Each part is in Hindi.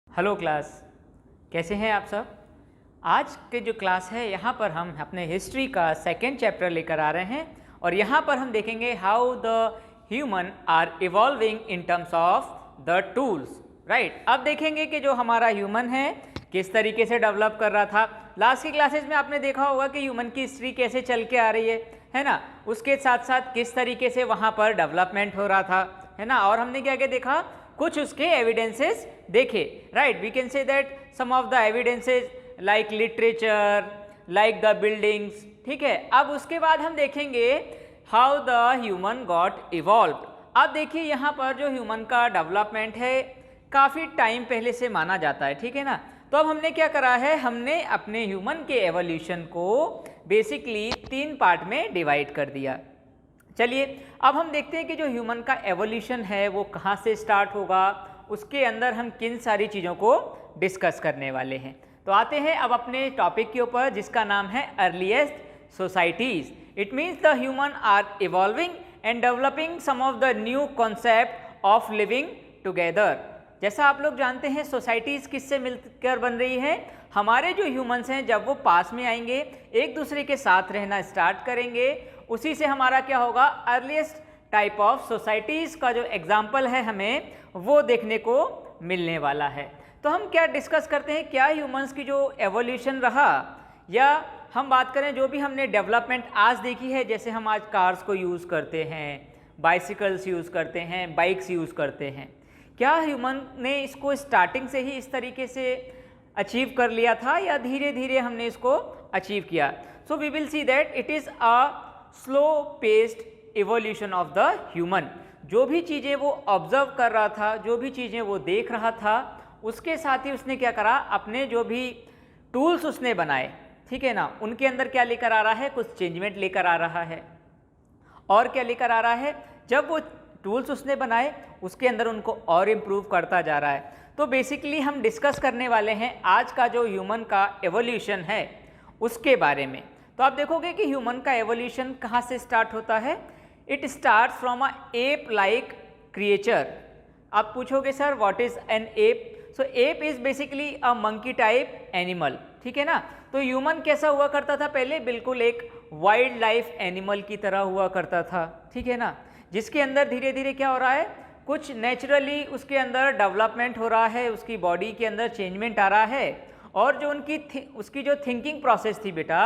हेलो क्लास, कैसे हैं आप सब। आज के जो क्लास है यहाँ पर हम अपने हिस्ट्री का सेकेंड चैप्टर लेकर आ रहे हैं और यहाँ पर हम देखेंगे how the human are evolving in terms of the tools. Right, अब देखेंगे कि जो हमारा ह्यूमन है किस तरीके से डेवलप कर रहा था। लास्ट की क्लासेस में आपने देखा होगा कि ह्यूमन की हिस्ट्री कैसे चल के आ रही है ना, उसके साथ साथ किस तरीके से वहाँ पर डेवलपमेंट हो रहा था, है ना। और हमने क्या क्या देखा, कुछ उसके एविडेंसेस देखे। Right, we can say that some of the evidences like literature, like the buildings. ठीक है, अब उसके बाद हम देखेंगे how the human got evolved. अब देखिए यहाँ पर जो ह्यूमन का डेवलपमेंट है काफ़ी टाइम पहले से माना जाता है, ठीक है ना। तो अब हमने क्या करा है, हमने अपने ह्यूमन के एवोल्यूशन को बेसिकली 3 पार्ट में डिवाइड कर दिया। चलिए अब हम देखते हैं कि जो ह्यूमन का एवोल्यूशन है वो कहाँ से स्टार्ट होगा, उसके अंदर हम किन सारी चीज़ों को डिस्कस करने वाले हैं। तो आते हैं अब अपने टॉपिक के ऊपर जिसका नाम है earliest societies. It means the human are evolving and developing some of the new concept of living together. जैसा आप लोग जानते हैं सोसाइटीज़ किससे मिलकर बन रही हैं, हमारे जो ह्यूमंस हैं जब वो पास में आएंगे एक दूसरे के साथ रहना स्टार्ट करेंगे, उसी से हमारा क्या होगा, अर्लीस्ट टाइप ऑफ सोसाइटीज़ का जो एग्जाम्पल है हमें वो देखने को मिलने वाला है। तो हम क्या डिस्कस करते हैं, क्या ह्यूमंस की जो एवोल्यूशन रहा, या हम बात करें जो भी हमने डेवलपमेंट आज देखी है, जैसे हम आज कार्स को यूज़ करते हैं, बाइसिकल्स यूज़ करते हैं, बाइक्स यूज़ करते हैं, क्या ह्यूमन ने इसको स्टार्टिंग से ही इस तरीके से अचीव कर लिया था या धीरे धीरे हमने इसको अचीव किया। So we will see that it is a slow paced evolution of the human. जो भी चीज़ें वो ऑब्जर्व कर रहा था, जो भी चीज़ें वो देख रहा था, उसके साथ ही उसने क्या करा, अपने जो भी टूल्स उसने बनाए, ठीक है ना, उनके अंदर क्या लेकर आ रहा है, कुछ चेंजमेंट लेकर आ रहा है। और क्या लेकर आ रहा है, जब वो टूल्स उसने बनाए उसके अंदर उनको और इम्प्रूव करता जा रहा है। तो बेसिकली हम डिस्कस करने वाले हैं आज का जो ह्यूमन का एवोल्यूशन है उसके बारे में। तो आप देखोगे कि ह्यूमन का एवोल्यूशन कहाँ से स्टार्ट होता है, it start from a ape like creature. आप पूछोगे sir what is an app, so app is basically a monkey type animal, ठीक है ना। तो ह्यूमन कैसा हुआ करता था पहले, बिल्कुल एक वाइल्ड लाइफ एनिमल की तरह हुआ करता था, ठीक है ना, जिसके अंदर धीरे धीरे क्या हो रहा है, कुछ नेचुरली उसके अंदर डेवलपमेंट हो रहा है, उसकी बॉडी के अंदर चेंजमेंट आ रहा है, और जो उसकी जो थिंकिंग प्रोसेस थी बेटा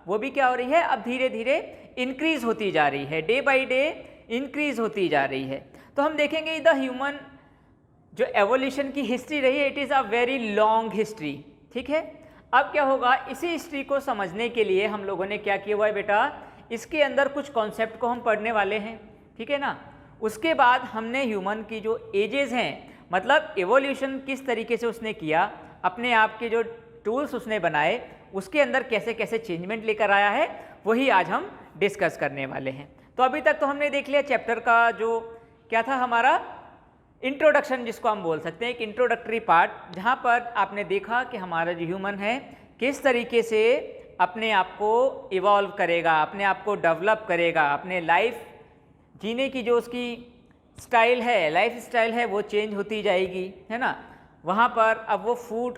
वो भी क्या हो रही है, अब धीरे धीरे इंक्रीज होती जा रही है, डे बाय डे इंक्रीज होती जा रही है। तो हम देखेंगे द ह्यूमन जो एवोल्यूशन की हिस्ट्री रही है, it is a very long history, ठीक है। अब क्या होगा, इसी हिस्ट्री को समझने के लिए हम लोगों ने क्या किया हुआ है बेटा, इसके अंदर कुछ कॉन्सेप्ट को हम पढ़ने वाले हैं, ठीक है ना। उसके बाद हमने ह्यूमन की जो एजेस हैं, मतलब एवोल्यूशन किस तरीके से उसने किया, अपने आप के जो टूल्स उसने बनाए उसके अंदर कैसे कैसे चेंजमेंट लेकर आया है, वही आज हम डिस्कस करने वाले हैं। तो अभी तक तो हमने देख लिया चैप्टर का जो क्या था हमारा इंट्रोडक्शन, जिसको हम बोल सकते हैं एक इंट्रोडक्टरी पार्ट, जहाँ पर आपने देखा कि हमारा जो ह्यूमन है किस तरीके से अपने आप को इवॉल्व करेगा, अपने आप को डेवलप करेगा, अपने लाइफ जीने की जो उसकी स्टाइल है, लाइफ स्टाइल है, वो चेंज होती जाएगी, है ना। वहाँ पर अब वो फूड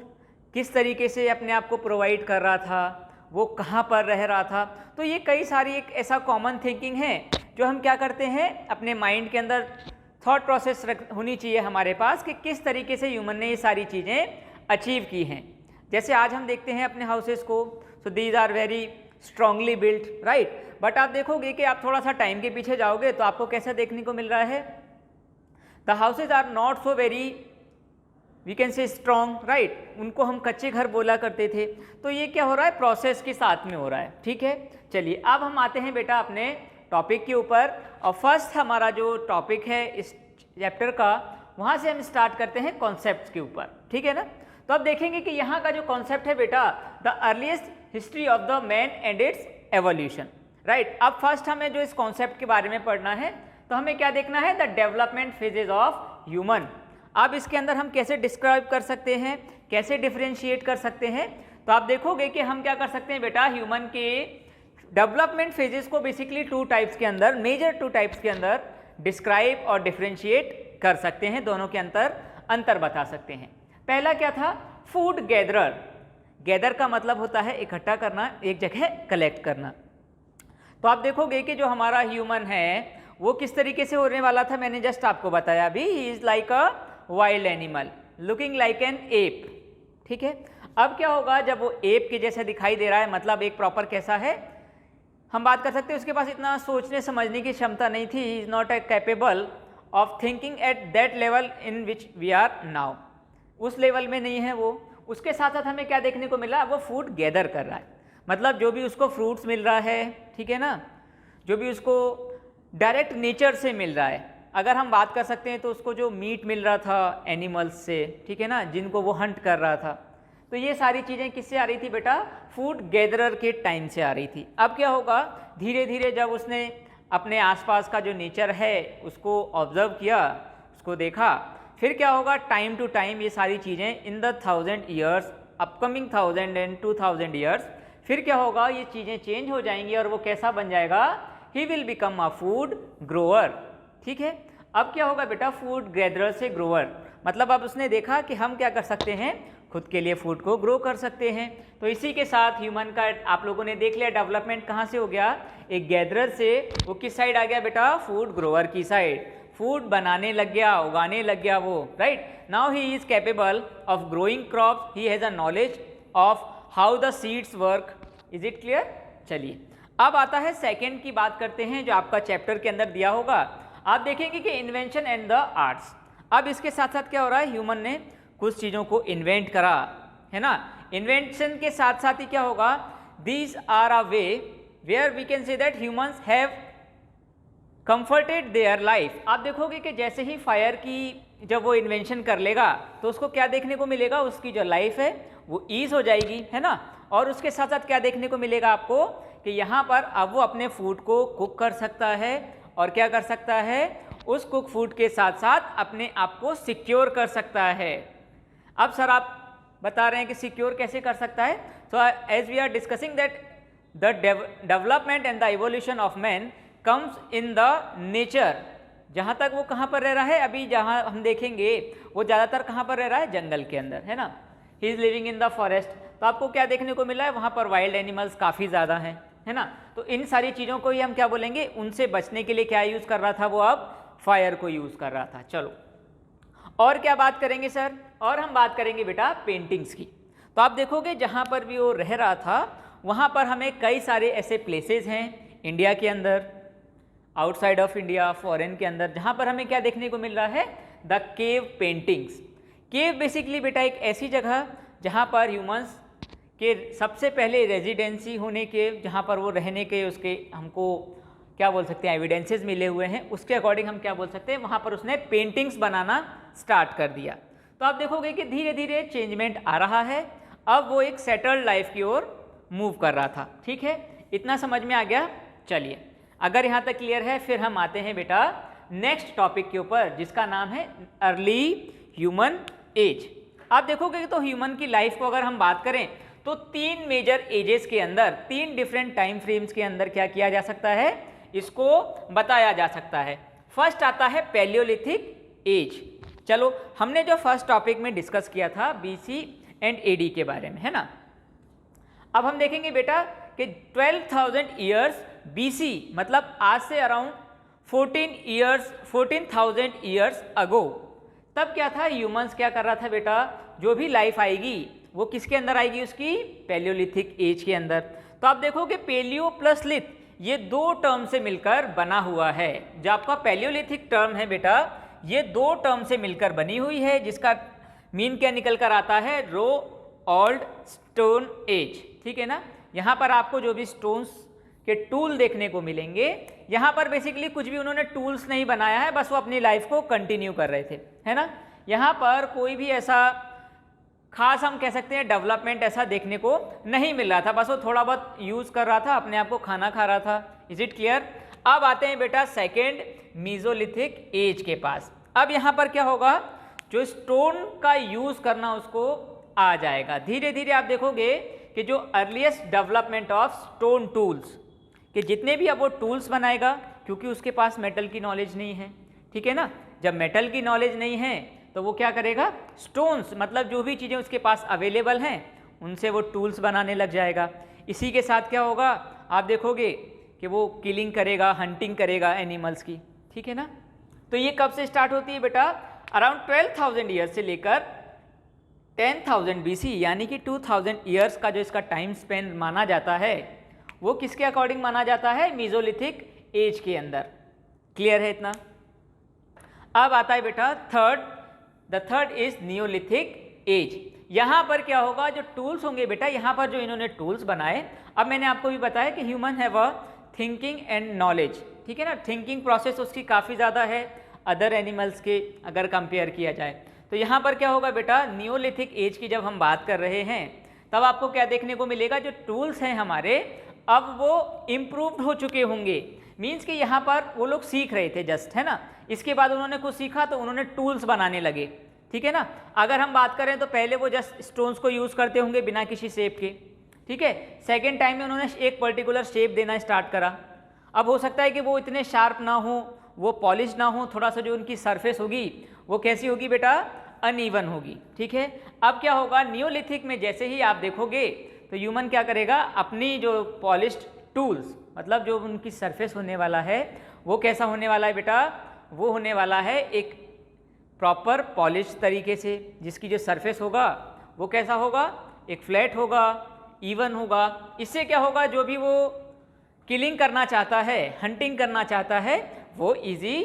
किस तरीके से अपने आप को प्रोवाइड कर रहा था, वो कहाँ पर रह रहा था। तो ये कई सारी एक ऐसा कॉमन थिंकिंग है जो हम क्या करते हैं, अपने माइंड के अंदर थॉट प्रोसेस होनी चाहिए हमारे पास कि किस तरीके से ह्यूमन ने ये सारी चीज़ें अचीव की हैं। जैसे आज हम देखते हैं अपने हाउसेस को, so these are very strongly built, right. But आप देखोगे कि आप थोड़ा सा टाइम के पीछे जाओगे तो आपको कैसा देखने को मिल रहा है, the houses are not so very we can say strong, right. उनको हम कच्चे घर बोला करते थे। तो ये क्या हो रहा है, प्रोसेस के साथ में हो रहा है, ठीक है। चलिए अब हम आते हैं बेटा अपने टॉपिक के ऊपर, और फर्स्ट हमारा जो टॉपिक है इस चैप्टर का, वहाँ से हम स्टार्ट करते हैं कॉन्सेप्ट के ऊपर, ठीक है ना। तो अब देखेंगे कि यहाँ का जो कॉन्सेप्ट है बेटा, the earliest history of the man and it's evolution, right. अब फर्स्ट हमें जो इस कॉन्सेप्ट के बारे में पढ़ना है, तो हमें क्या देखना है, the development phases of human. अब इसके अंदर हम कैसे डिस्क्राइब कर सकते हैं, कैसे डिफ्रेंशिएट कर सकते हैं। तो आप देखोगे कि हम क्या कर सकते हैं बेटा, ह्यूमन के डेवलपमेंट फेजेस को बेसिकली 2 टाइप्स के अंदर, मेजर 2 टाइप्स के अंदर डिस्क्राइब और डिफ्रेंशिएट कर सकते हैं, दोनों के अंतर बता सकते हैं। पहला क्या था? Food gatherer. गैदर का मतलब होता है इकट्ठा करना, एक जगह कलेक्ट करना। तो आप देखोगे कि जो हमारा ह्यूमन है वो किस तरीके से होने वाला था, मैंने जस्ट आपको बताया अभी। He is like a wild animal looking like an app, ठीक है। अब क्या होगा जब वो एप के जैसे दिखाई दे रहा है, मतलब एक प्रॉपर कैसा है, हम बात कर सकते हैं उसके पास इतना सोचने समझने की क्षमता नहीं थी। He is not a capable of thinking at that level in which we are now. उस लेवल में नहीं है वो। उसके साथ साथ हमें क्या देखने को मिला, वो फूड गैदर कर रहा है, मतलब जो भी उसको फ्रूट्स मिल रहा है, ठीक है ना, जो भी उसको डायरेक्ट नेचर से मिल रहा है। अगर हम बात कर सकते हैं तो उसको जो मीट मिल रहा था एनिमल्स से, ठीक है ना, जिनको वो हंट कर रहा था, तो ये सारी चीज़ें किससे आ रही थी बेटा? फूड गैदरर के टाइम से आ रही थी। अब क्या होगा, धीरे धीरे जब उसने अपने आसपास का जो नेचर है उसको ऑब्जर्व किया, उसको देखा, फिर क्या होगा, टाइम टू टाइम ये सारी चीज़ें in the 1000 years, upcoming 1000 and 2000 years, फिर क्या होगा, ये चीज़ें चेंज हो जाएंगी और वो कैसा बन जाएगा? He will become a food grower, ठीक है। अब क्या होगा बेटा, फूड गैदरर से ग्रोअर, मतलब अब उसने देखा कि हम क्या कर सकते हैं, खुद के लिए फूड को ग्रो कर सकते हैं। तो इसी के साथ ह्यूमन का आप लोगों ने देख लिया डेवलपमेंट कहाँ से हो गया, एक गैदरर से वो किस साइड आ गया बेटा? फूड ग्रोअर की साइड। फूड बनाने लग गया, उगाने लग गया वो, right. Now he is capable of growing crops, he has a knowledge of how the seeds work. Is it clear? चलिए अब आता है सेकेंड की बात करते हैं, जो आपका चैप्टर के अंदर दिया होगा। आप देखेंगे कि इन्वेंशन एंड द आर्ट्स। अब इसके साथ साथ क्या हो रहा है, ह्यूमन ने कुछ चीज़ों को इन्वेंट करा, है ना। इन्वेंशन के साथ साथ ही क्या होगा, these are a way where we can say that humans have comforted their life. आप देखोगे कि जैसे ही फायर की जब वो इन्वेंशन कर लेगा तो उसको क्या देखने को मिलेगा, उसकी जो लाइफ है वो ईज हो जाएगी, है ना। और उसके साथ साथ क्या देखने को मिलेगा आपको कि यहाँ पर अब वो अपने फूड को कुक कर सकता है, और क्या कर सकता है, उस कुक फूड के साथ साथ अपने आप को सिक्योर कर सकता है। अब सर आप बता रहे हैं कि सिक्योर कैसे कर सकता है? So as we are discussing that the development and the evolution of man comes in the nature. जहाँ तक वो कहाँ पर रह रहा है, अभी जहाँ हम देखेंगे वो ज़्यादातर कहाँ पर रह रहा है, जंगल के अंदर, है ना। He is living in the forest. तो आपको क्या देखने को मिला है, वहाँ पर वाइल्ड एनिमल्स काफ़ी ज़्यादा हैं, है ना। तो इन सारी चीज़ों को ही हम क्या बोलेंगे, उनसे बचने के लिए क्या यूज़ कर रहा था वो, अब फायर को यूज़ कर रहा था। चलो और क्या बात करेंगे सर, और हम बात करेंगे बेटा पेंटिंग्स की। तो आप देखोगे जहाँ पर भी वो रह रहा था वहाँ पर हमें कई सारे ऐसे प्लेसेस हैं इंडिया के अंदर, आउटसाइड ऑफ इंडिया, फॉरेन के अंदर, जहाँ पर हमें क्या देखने को मिल रहा है, the cave paintings. Cave basically बेटा एक ऐसी जगह जहाँ पर ह्यूमंस के सबसे पहले रेजिडेंसी होने के, जहाँ पर वो रहने के उसके हमको क्या बोल सकते हैं, एविडेंसेस मिले हुए हैं, उसके अकॉर्डिंग हम क्या बोल सकते हैं, वहाँ पर उसने पेंटिंग्स बनाना स्टार्ट कर दिया। तो आप देखोगे कि धीरे धीरे चेंजमेंट आ रहा है, अब वो एक सेटल्ड लाइफ की ओर मूव कर रहा था, ठीक है। इतना समझ में आ गया? चलिए अगर यहाँ तक क्लियर है, फिर हम आते हैं बेटा नेक्स्ट टॉपिक के ऊपर, जिसका नाम है अर्ली ह्यूमन एज। आप देखोगे तो ह्यूमन की लाइफ को अगर हम बात करें तो 3 मेजर एजेस के अंदर, 3 डिफरेंट टाइम फ्रेम्स के अंदर क्या किया जा सकता है, इसको बताया जा सकता है। फर्स्ट आता है पैलियोलिथिक एज। चलो हमने जो फर्स्ट टॉपिक में डिस्कस किया था बीसी एंड एडी के बारे में, है ना। अब हम देखेंगे बेटा कि 12,000 ईयर्स बीसी, मतलब आज से अराउंड 14,000 ईयर्स अगो, तब क्या था, ह्यूमंस क्या कर रहा था बेटा, जो भी लाइफ आएगी वो किसके अंदर आएगी, उसकी पैलियोलिथिक एज के अंदर। तो आप देखो कि पेलियो प्लस लिथ ये 2 टर्म से मिलकर बना हुआ है। जो आपका पैलियोलिथिक टर्म है बेटा, ये 2 टर्म से मिलकर बनी हुई है, जिसका मीन क्या निकल कर आता है, रो ओल्ड स्टोन एज, ठीक है ना। यहाँ पर आपको जो भी स्टोन्स के टूल देखने को मिलेंगे, यहाँ पर बेसिकली कुछ भी उन्होंने टूल्स नहीं बनाया है, बस वो अपनी लाइफ को कंटिन्यू कर रहे थे, है ना। यहाँ पर कोई भी ऐसा खास हम कह सकते हैं डेवलपमेंट ऐसा देखने को नहीं मिल रहा था, बस वो थोड़ा बहुत यूज़ कर रहा था, अपने आप को खाना खा रहा था। Is it clear? अब आते हैं बेटा सेकेंड मीजोलिथिक एज के पास। अब यहाँ पर क्या होगा, जो स्टोन का यूज़ करना उसको आ जाएगा। धीरे धीरे आप देखोगे कि जो earliest development of stone tools, कि जितने भी अब वो टूल्स बनाएगा, क्योंकि उसके पास मेटल की नॉलेज नहीं है, ठीक है ना। जब मेटल की नॉलेज नहीं है तो वो क्या करेगा, स्टोन्स मतलब जो भी चीज़ें उसके पास अवेलेबल हैं उनसे वो टूल्स बनाने लग जाएगा। इसी के साथ क्या होगा, आप देखोगे कि वो किलिंग करेगा, हंटिंग करेगा एनिमल्स की, ठीक है ना। तो ये कब से स्टार्ट होती है बेटा, अराउंड 12,000 ईयर्स से लेकर 10,000 BC यानी कि 2000 ईयर्स का जो इसका टाइम स्पेन माना जाता है वो किसके अकॉर्डिंग माना जाता है, मीजोलिथिक एज के अंदर। क्लियर है इतना। अब आता है बेटा third, the third is neolithic age. यहाँ पर क्या होगा, जो टूल्स होंगे बेटा, यहाँ पर जो इन्होंने टूल्स बनाए, अब मैंने आपको भी बताया कि human have a thinking and knowledge, ठीक है ना। थिंकिंग प्रोसेस उसकी काफ़ी ज़्यादा है अदर एनिमल्स के अगर कंपेयर किया जाए। तो यहाँ पर क्या होगा बेटा, नियोलिथिक एज की जब हम बात कर रहे हैं तब आपको क्या देखने को मिलेगा, जो टूल्स हैं हमारे अब वो इम्प्रूव्ड हो चुके होंगे। मीन्स कि यहाँ पर वो लोग सीख रहे थे जस्ट, है ना, इसके बाद उन्होंने कुछ सीखा तो उन्होंने टूल्स बनाने लगे, ठीक है ना। अगर हम बात करें तो पहले वो जस्ट स्टोन्स को यूज़ करते होंगे बिना किसी शेप के, ठीक है। सेकेंड टाइम में उन्होंने एक पर्टिकुलर शेप देना स्टार्ट करा। अब हो सकता है कि वो इतने शार्प ना हो, वो पॉलिश ना हो, थोड़ा सा जो उनकी सरफेस होगी वो कैसी होगी बेटा, अनइवन होगी, ठीक है। अब क्या होगा, नियोलिथिक में जैसे ही आप देखोगे तो ह्यूमन क्या करेगा, अपनी जो पॉलिश्ड टूल्स मतलब जो उनकी सरफेस होने वाला है वो कैसा होने वाला है बेटा, वो होने वाला है एक प्रॉपर पॉलिश तरीके से, जिसकी जो सरफेस होगा वो कैसा होगा, एक फ्लैट होगा, इवन होगा। इससे क्या होगा, जो भी वो किलिंग करना चाहता है, हंटिंग करना चाहता है, वो इजी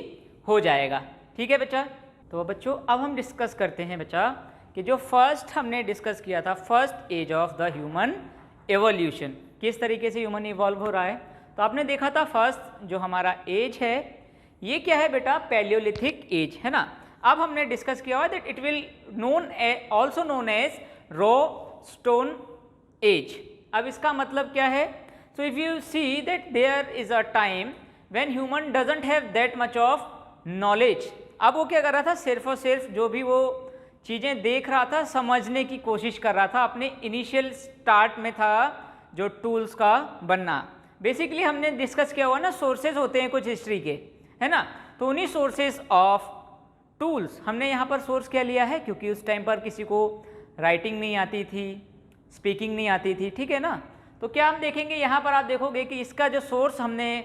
हो जाएगा, ठीक है बच्चा। तो बच्चों अब हम डिस्कस करते हैं बच्चा कि जो फर्स्ट हमने डिस्कस किया था, first age of the human evolution, किस तरीके से ह्यूमन इवॉल्व हो रहा है। तो आपने देखा था फर्स्ट जो हमारा एज है ये क्या है बेटा, पैलियोलिथिक एज, है ना। अब हमने डिस्कस किया हुआ that it will known also known as raw stone age. अब इसका मतलब क्या है, so if you see that there is a time when human doesn't have that much of knowledge. अब वो क्या कर रहा था, सिर्फ और सिर्फ जो भी वो चीज़ें देख रहा था समझने की कोशिश कर रहा था, अपने इनिशियल स्टार्ट में था जो टूल्स का बनना। बेसिकली हमने डिस्कस किया हुआ ना, सोर्सेज होते हैं कुछ हिस्ट्री के, है ना। तो उन्हीं सोर्सेज ऑफ टूल्स हमने यहाँ पर सोर्स क्या लिया है, क्योंकि उस टाइम पर किसी को राइटिंग नहीं आती थी, स्पीकिंग नहीं आती थी, ठीक है ना। तो क्या हम देखेंगे यहाँ पर, आप देखोगे कि इसका जो सोर्स हमने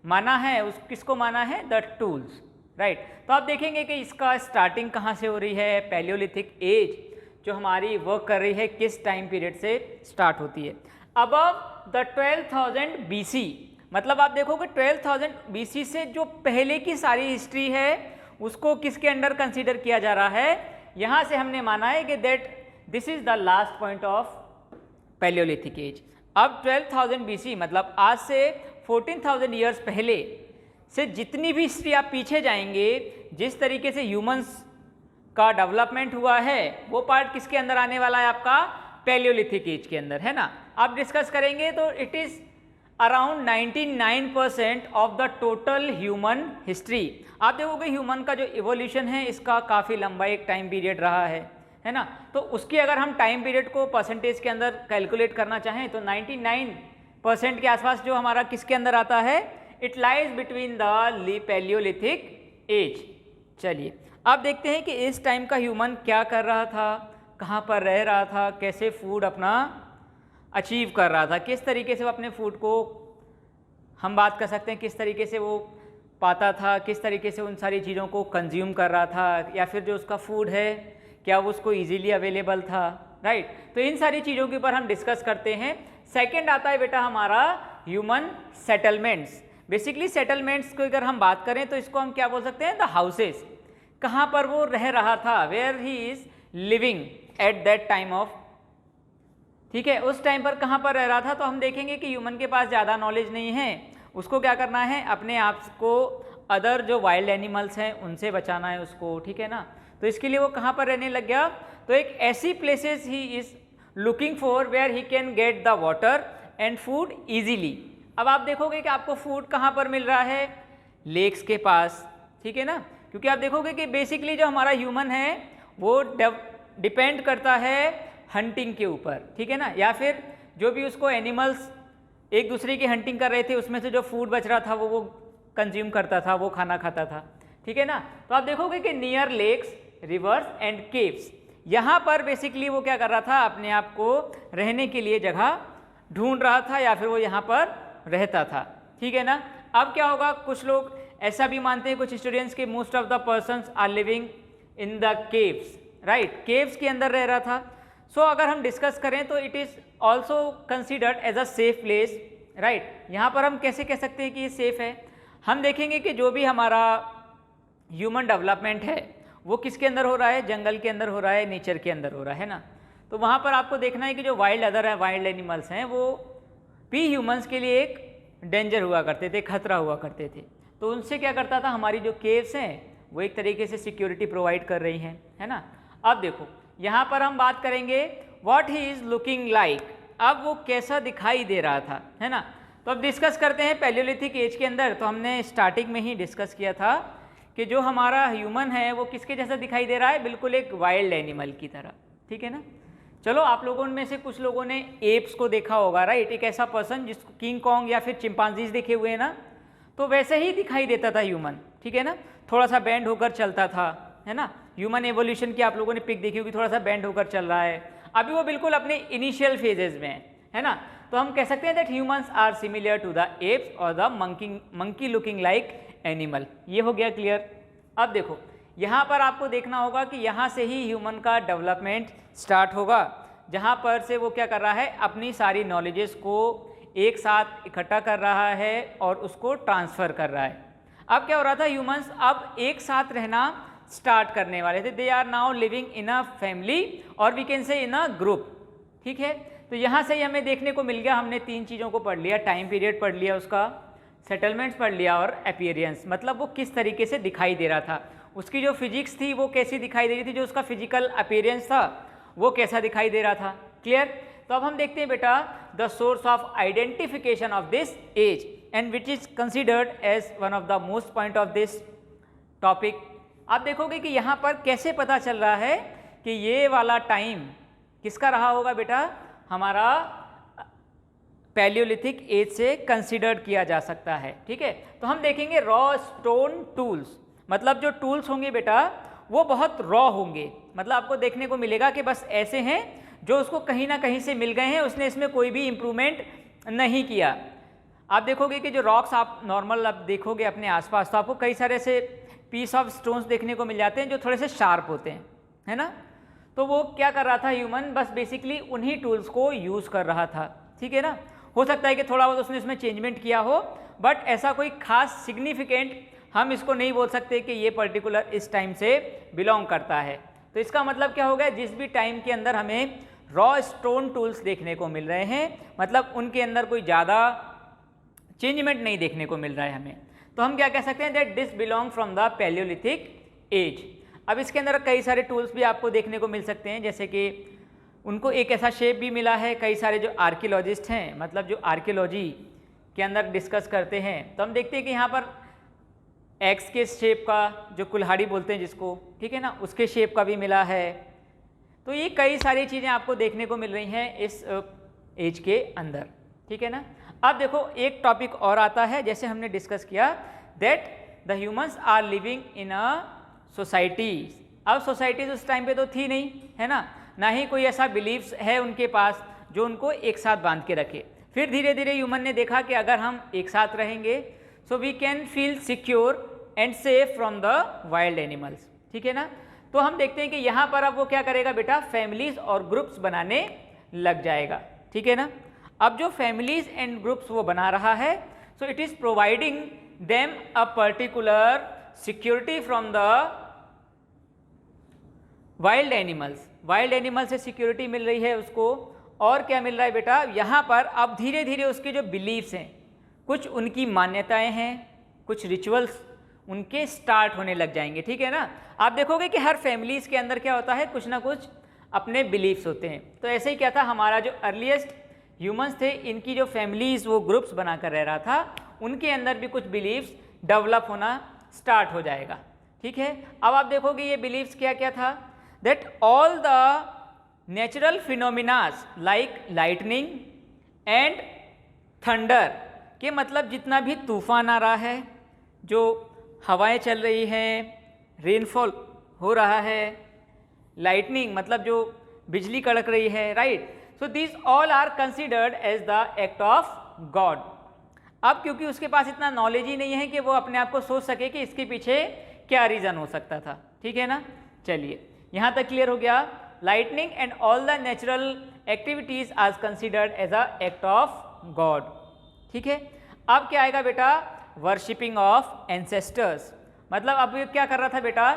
माना है उस किसको माना है, द टूल्स, राइट। तो आप देखेंगे कि इसका स्टार्टिंग कहाँ से हो रही है, पैलियोलिथिक एज जो हमारी वर्क कर रही है किस टाइम पीरियड से स्टार्ट होती है, अबव द 12,000 BC। मतलब आप देखोगे 12,000 BC से जो पहले की सारी हिस्ट्री है उसको किसके अंडर कंसीडर किया जा रहा है, यहाँ से हमने माना है कि that this is the last point of palaeolithic age. अब 12,000 BC मतलब आज से 14,000 ईयर्स पहले से जितनी भी हिस्ट्री आप पीछे जाएंगे, जिस तरीके से ह्यूमंस का डेवलपमेंट हुआ है वो पार्ट किसके अंदर आने वाला है, आपका पैलियोलिथिक एज के अंदर, है ना। आप डिस्कस करेंगे तो it is around 99% of the total human history. आप देखोगे ह्यूमन का जो इवोल्यूशन है इसका काफ़ी लंबा एक टाइम पीरियड रहा है ना। तो उसकी अगर हम टाइम पीरियड को परसेंटेज के अंदर कैलकुलेट करना चाहें तो 99% के आसपास जो हमारा किसके अंदर आता है, it lies between the palaeolithic age. चलिए अब देखते हैं कि इस टाइम का ह्यूमन क्या कर रहा था, कहाँ पर रह रहा था, कैसे फूड अपना अचीव कर रहा था, किस तरीके से वो अपने फूड को, हम बात कर सकते हैं किस तरीके से वो पाता था, किस तरीके से उन सारी चीज़ों को कंज्यूम कर रहा था, या फिर जो उसका फूड है क्या वो उसको इजीली अवेलेबल था, राइट। तो इन सारी चीज़ों के ऊपर हम डिस्कस करते हैं। सेकंड आता है बेटा हमारा ह्यूमन सेटलमेंट्स। बेसिकली सेटलमेंट्स को अगर हम बात करें तो इसको हम क्या बोल सकते हैं, द हाउसेस, कहाँ पर वो रह रहा था, where he is living at that time of, ठीक है, उस टाइम पर कहाँ पर रह रहा था। तो हम देखेंगे कि ह्यूमन के पास ज़्यादा नॉलेज नहीं है, उसको क्या करना है, अपने आप को अदर जो वाइल्ड एनिमल्स हैं उनसे बचाना है उसको, ठीक है ना। तो इसके लिए वो कहाँ पर रहने लग गया, तो एक ऐसी places he is looking for where he can get the water and food easily. अब आप देखोगे कि आपको फूड कहाँ पर मिल रहा है, लेक्स के पास, ठीक है ना, क्योंकि आप देखोगे कि बेसिकली जो हमारा ह्यूमन है वो डिपेंड करता है हंटिंग के ऊपर, ठीक है ना, या फिर जो भी उसको एनिमल्स एक दूसरे की हंटिंग कर रहे थे उसमें से जो फूड बच रहा था वो कंज्यूम करता था, वो खाना खाता था, ठीक है ना। तो आप देखोगे कि near lakes, rivers and caves. यहाँ पर बेसिकली वो क्या कर रहा था, अपने आप को रहने के लिए जगह ढूंढ रहा था या फिर वो यहाँ पर रहता था, ठीक है ना। अब क्या होगा, कुछ लोग ऐसा भी मानते हैं, कुछ स्टूडेंट्स के most of the persons are living in the caves, right, caves के अंदर रह रहा था। सो अगर हम डिस्कस करें तो it is also considered as a safe place, right. यहाँ पर हम कैसे कह सकते हैं कि ये सेफ है, हम देखेंगे कि जो भी हमारा ह्यूमन डेवलपमेंट है वो किसके अंदर हो रहा है, जंगल के अंदर हो रहा है, नेचर के अंदर हो रहा है ना। तो वहाँ पर आपको देखना है कि जो वाइल्ड अदर है, वाइल्ड एनिमल्स हैं, वो भी ह्यूमंस के लिए एक डेंजर हुआ करते थे, खतरा हुआ करते थे। तो उनसे क्या करता था, हमारी जो केव्स हैं वो एक तरीके से सिक्योरिटी प्रोवाइड कर रही हैं, है ना। अब देखो यहाँ पर हम बात करेंगे what he is looking like, अब वो कैसा दिखाई दे रहा था, है ना। तो अब डिस्कस करते हैं पैलियोलिथिक एज के अंदर। तो हमने स्टार्टिंग में ही डिस्कस किया था कि जो हमारा ह्यूमन है वो किसके जैसा दिखाई दे रहा है, बिल्कुल एक वाइल्ड एनिमल की तरह, ठीक है ना। चलो आप लोगों में से कुछ लोगों ने एप्स को देखा होगा, राइट, एक ऐसा पर्सन जिसको किंग कॉन्ग या फिर चिंपांजीज देखे हुए हैं ना, तो वैसे ही दिखाई देता था ह्यूमन, ठीक है ना। थोड़ा सा बैंड होकर चलता था, है ना। ह्यूमन एवोल्यूशन की आप लोगों ने पिक देखी होगी, थोड़ा सा बैंड होकर चल रहा है, अभी वो बिल्कुल अपने इनिशियल फेजेज में है ना। तो हम कह सकते हैं that humans are similar to the apes और the monkey looking like animal. ये हो गया क्लियर। अब देखो यहाँ पर आपको देखना होगा कि यहाँ से ही ह्यूमन का डेवलपमेंट स्टार्ट होगा, जहाँ पर से वो क्या कर रहा है, अपनी सारी नॉलेजेस को एक साथ इकट्ठा कर रहा है और उसको ट्रांसफ़र कर रहा है। अब क्या हो रहा था, ह्यूमंस अब एक साथ रहना स्टार्ट करने वाले थे। They are now living in a family और we can say in a group, ठीक है। तो यहाँ से ही हमें देखने को मिल गया, हमने 3 चीज़ों को पढ़ लिया, टाइम पीरियड पढ़ लिया उसका, सेटलमेंट्स पढ़ लिया और अपीयरेंस, मतलब वो किस तरीके से दिखाई दे रहा था, उसकी जो फिजिक्स थी वो कैसी दिखाई दे रही थी, जो उसका फिजिकल अपीयरेंस था वो कैसा दिखाई दे रहा था। क्लियर। तो अब हम देखते हैं बेटा the source of identification of this age and which is considered as one of the most point of this topic. आप देखोगे कि यहाँ पर कैसे पता चल रहा है कि ये वाला टाइम किसका रहा होगा बेटा, हमारा पैलियोलिथिक एज से कंसिडर्ड किया जा सकता है, ठीक है। तो हम देखेंगे रॉ स्टोन टूल्स, मतलब जो टूल्स होंगे बेटा वो बहुत रॉ होंगे, मतलब आपको देखने को मिलेगा कि बस ऐसे हैं जो उसको कहीं ना कहीं से मिल गए हैं, उसने इसमें कोई भी इम्प्रूवमेंट नहीं किया। आप देखोगे कि जो रॉक्स आप नॉर्मल आप देखोगे अपने आसपास, तो आपको कई सारे से पीस ऑफ स्टोन्स देखने को मिल जाते हैं जो थोड़े से शार्प होते हैं, है ना। तो वो क्या कर रहा था ह्यूमन, बस बेसिकली उन्हीं टूल्स को यूज़ कर रहा था, ठीक है ना। हो सकता है कि थोड़ा बहुत उसने इसमें चेंजमेंट किया हो, बट ऐसा कोई खास सिग्निफिकेंट हम इसको नहीं बोल सकते कि ये पर्टिकुलर इस टाइम से बिलोंग करता है। तो इसका मतलब क्या हो गया, जिस भी टाइम के अंदर हमें रॉ स्टोन टूल्स देखने को मिल रहे हैं, मतलब उनके अंदर कोई ज़्यादा चेंजमेंट नहीं देखने को मिल रहा है हमें, तो हम क्या कह सकते हैं that this belong from the palaeolithic age. अब इसके अंदर कई सारे टूल्स भी आपको देखने को मिल सकते हैं, जैसे कि उनको एक ऐसा शेप भी मिला है, कई सारे जो आर्कियोलॉजिस्ट हैं, मतलब जो आर्कियोलॉजी के अंदर डिस्कस करते हैं, तो हम देखते हैं कि यहाँ पर एक्स के शेप का, जो कुल्हाड़ी बोलते हैं जिसको, ठीक है ना, उसके शेप का भी मिला है। तो ये कई सारी चीज़ें आपको देखने को मिल रही हैं इस एज के अंदर, ठीक है ना। अब देखो एक टॉपिक और आता है, जैसे हमने डिस्कस किया that the humans are living in a societies. अब सोसाइटीज उस टाइम पे तो थी नहीं, है ना ही कोई ऐसा बिलीफ्स है उनके पास जो उनको एक साथ बांध के रखे। फिर धीरे धीरे ह्यूमन ने देखा कि अगर हम एक साथ रहेंगे so we can feel secure and safe from the wild animals, ठीक है ना। तो हम देखते हैं कि यहाँ पर अब वो क्या करेगा बेटा, फैमिलीज और ग्रुप्स बनाने लग जाएगा, ठीक है ना। अब जो फैमिलीज एंड ग्रुप्स वो बना रहा है, so it is providing them a particular security from the wild animals. Wild animal से सिक्योरिटी मिल रही है उसको, और क्या मिल रहा है बेटा, यहाँ पर अब धीरे धीरे उसके जो बिलीव्स हैं, कुछ उनकी मान्यताएं हैं, कुछ रिचुअल्स उनके स्टार्ट होने लग जाएंगे, ठीक है ना। आप देखोगे कि हर फैमिलीज़ के अंदर क्या होता है, कुछ ना कुछ अपने बिलीव्स होते हैं। तो ऐसे ही क्या था, हमारा जो अर्लीस्ट ह्यूमंस थे, इनकी जो फैमिलीज़ वो ग्रुप्स बनाकर रह रहा था, उनके अंदर भी कुछ बिलीव्स डेवलप होना स्टार्ट हो जाएगा, ठीक है। अब आप देखोगे ये बिलीव्स क्या क्या था, that all the natural phenomenas like lightning and thunder, के मतलब जितना भी तूफान आ रहा है, जो हवाएं चल रही हैं, रेनफॉल हो रहा है, लाइटनिंग मतलब जो बिजली कड़क रही है, right. So this all are considered as the act of God. अब क्योंकि उसके पास इतना नॉलेज ही नहीं है कि वो अपने आप को सोच सके कि इसके पीछे क्या रीज़न हो सकता था, ठीक है ना। चलिए यहाँ तक क्लियर हो गया। Lightning and all the natural activities are considered as a act of God, ठीक है। अब क्या आएगा बेटा, वर्शिपिंग ऑफ एंसेस्टर्स। मतलब अब ये क्या कर रहा था बेटा,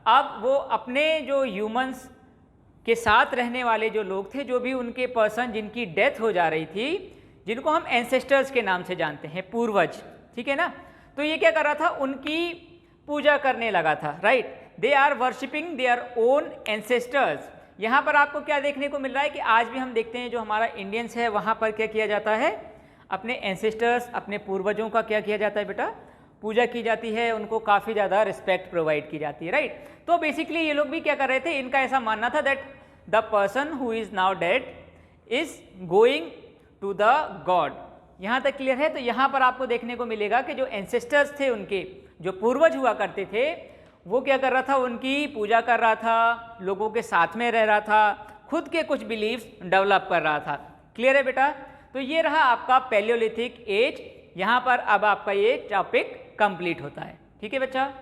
अब वो अपने जो ह्यूमंस के साथ रहने वाले जो लोग थे, जो भी उनके पर्सन जिनकी डेथ हो जा रही थी, जिनको हम एंसेस्टर्स के नाम से जानते हैं, पूर्वज, ठीक है ना। तो ये क्या कर रहा था, उनकी पूजा करने लगा था, right. They are worshipping their own ancestors. यहाँ पर आपको क्या देखने को मिल रहा है कि आज भी हम देखते हैं जो हमारा इंडियंस है वहाँ पर क्या किया जाता है, अपने एंसेस्टर्स, अपने पूर्वजों का क्या किया जाता है बेटा, पूजा की जाती है, उनको काफ़ी ज़्यादा रिस्पेक्ट प्रोवाइड की जाती है, राइट। तो बेसिकली ये लोग भी क्या कर रहे थे, इनका ऐसा मानना था that the person who is now dead is going to the God. यहाँ तक क्लियर है। तो यहाँ पर आपको देखने को मिलेगा कि जो एंसेस्टर्स थे, उनके जो पूर्वज हुआ करते थे, वो क्या कर रहा था, उनकी पूजा कर रहा था, लोगों के साथ में रह रहा था, खुद के कुछ बिलीव्स डेवलप कर रहा था। क्लियर है बेटा। तो ये रहा आपका पैलियोलिथिक एज। यहाँ पर अब आपका ये टॉपिक कंप्लीट होता है, ठीक है बच्चा।